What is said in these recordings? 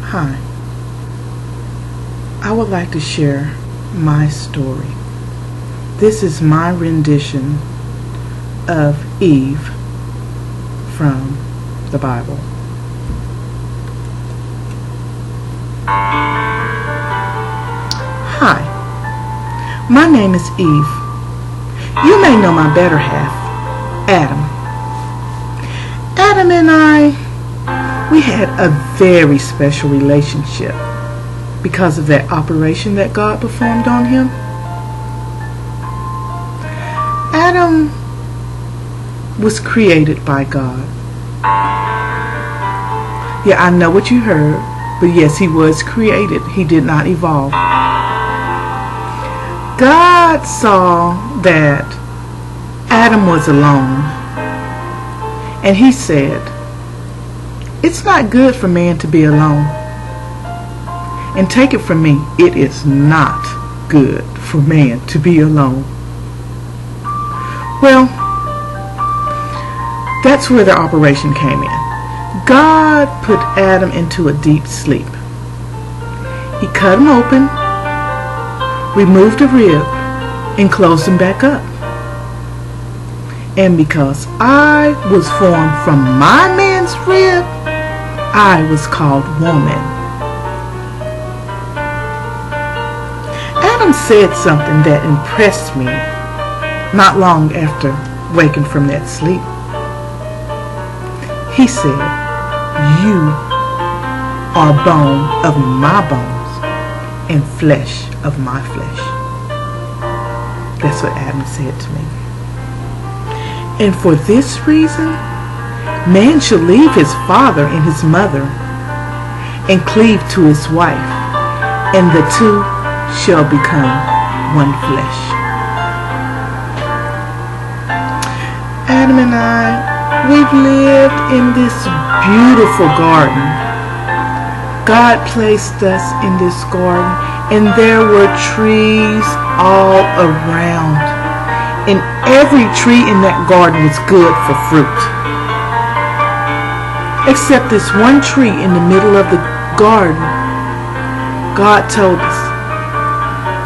Hi, I would like to share my story. This is my rendition of Eve from the Bible. Hi, my name is Eve. You may know my better half, Adam. Adam and we had a very special relationship because of that operation that God performed on him. Adam was created by God. Yeah, I know what you heard, but yes, he was created. He did not evolve. God saw that Adam was alone, and he said, "It's not good for man to be alone." And take it from me, it is not good for man to be alone. Well, that's where the operation came in. God put Adam into a deep sleep. He cut him open, removed a rib, and closed him back up. And because I was formed from my man's rib, I was called woman. Adam said something that impressed me not long after waking from that sleep. He said, "You are bone of my bones and flesh of my flesh." That's what Adam said to me. And for this reason, man shall leave his father and his mother and cleave to his wife, and the two shall become one flesh. Adam and we've lived in this beautiful garden. God placed us in this garden, and there were trees all around. And every tree in that garden was good for fruit. Except this one tree in the middle of the garden. God told us,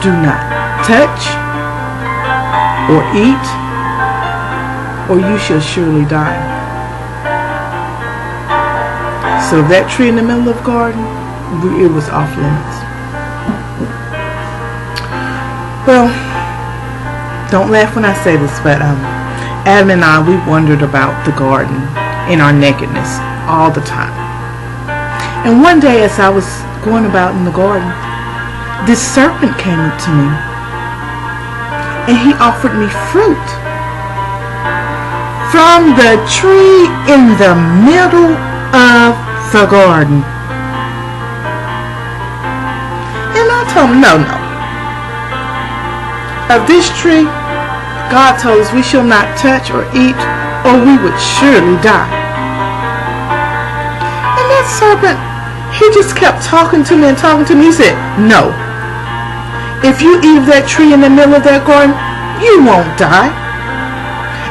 "Do not touch or eat, or you shall surely die." So that tree in the middle of the garden, it was off limits. Well, don't laugh when I say this, but Adam and we wondered about the garden in our nakedness all the time. And one day as I was going about in the garden, this serpent came up to me, and he offered me fruit from the tree in the middle of the garden. And I told him, no. Of this tree, God told us we shall not touch or eat, or we would surely die. And that serpent, he just kept talking to me and talking to me. He said, "No. If you eat of that tree in the middle of that garden, you won't die.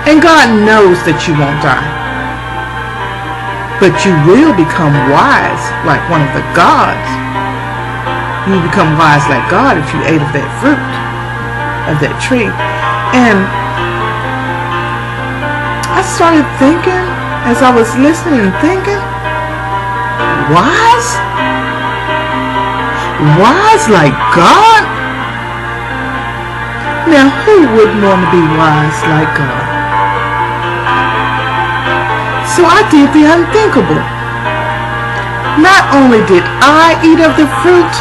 And God knows that you won't die. But you will become wise like one of the gods. You will become wise like God if you ate of that fruit, of that tree." And I started thinking, as I was listening and thinking, wise? Wise like God? Now, who wouldn't want to be wise like God? So I did the unthinkable. Not only did I eat of the fruit,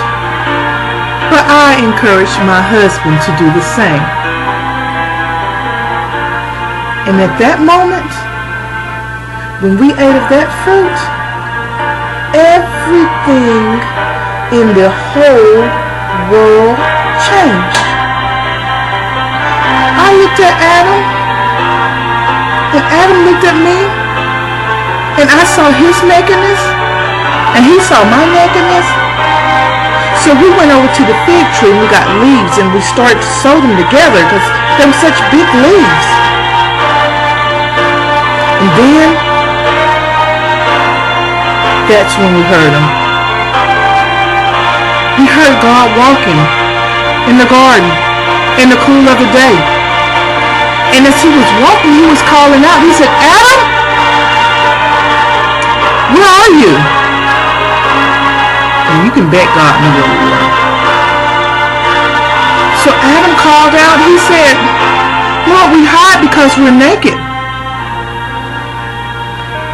but I encouraged my husband to do the same. And at that moment, when we ate of that fruit, everything in the whole world changed. I looked at Adam, and Adam looked at me, and I saw his nakedness, and he saw my nakedness. So we went over to the fig tree and we got leaves, and we started to sew them together because they were such big leaves. And then, that's when we heard him. we heard God walking in the garden in the cool of the day. And as he was walking, he was calling out. He said, Adam, where are you? And you can bet God knew where we were. So Adam called out. He said, Lord, we hide because we're naked.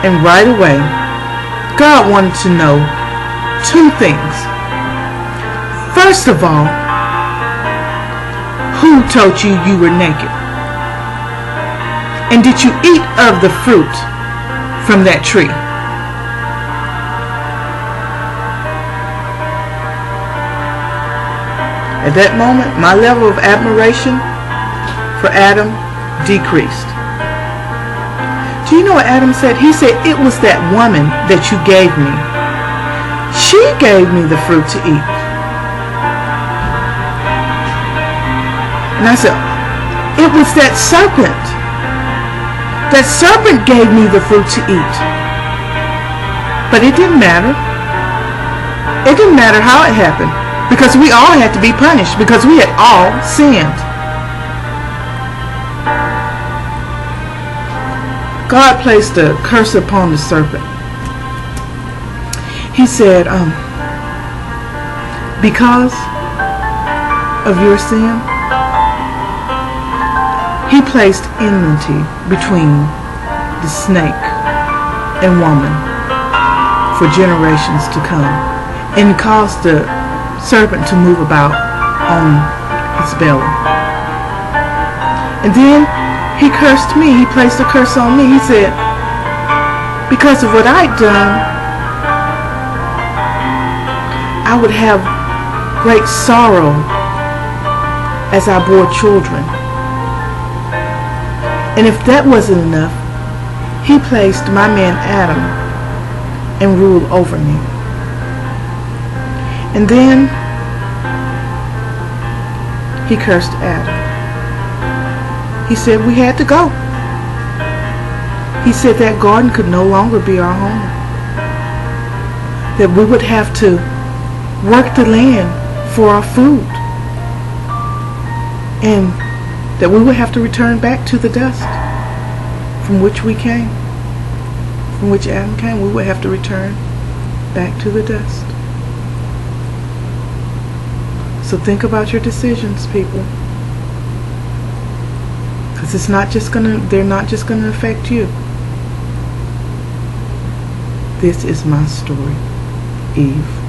And right away, God wanted to know two things. First of all, who told you you were naked? And did you eat of the fruit from that tree? At that moment, my level of admiration for Adam decreased. Do you know what Adam said? He said, it was that woman that you gave me. She gave me the fruit to eat. And I said, it was that serpent. That serpent gave me the fruit to eat. But it didn't matter. It didn't matter how it happened. Because we all had to be punished. Because we had all sinned. God placed a curse upon the serpent. He said, because of your sin, he placed enmity between the snake and woman for generations to come, and caused the serpent to move about on his belly. And then he cursed me. He placed a curse on me. He said, because of what I'd done, I would have great sorrow as I bore children. And if that wasn't enough, he placed my man Adam and ruled over me. And then he cursed Adam. He said we had to go. He said that garden could no longer be our home. That we would have to work the land for our food. And that we would have to return back to the dust from which we came. From which Adam came. We would have to return back to the dust. So think about your decisions, people. Because they're not just gonna affect you. This is my story, Eve.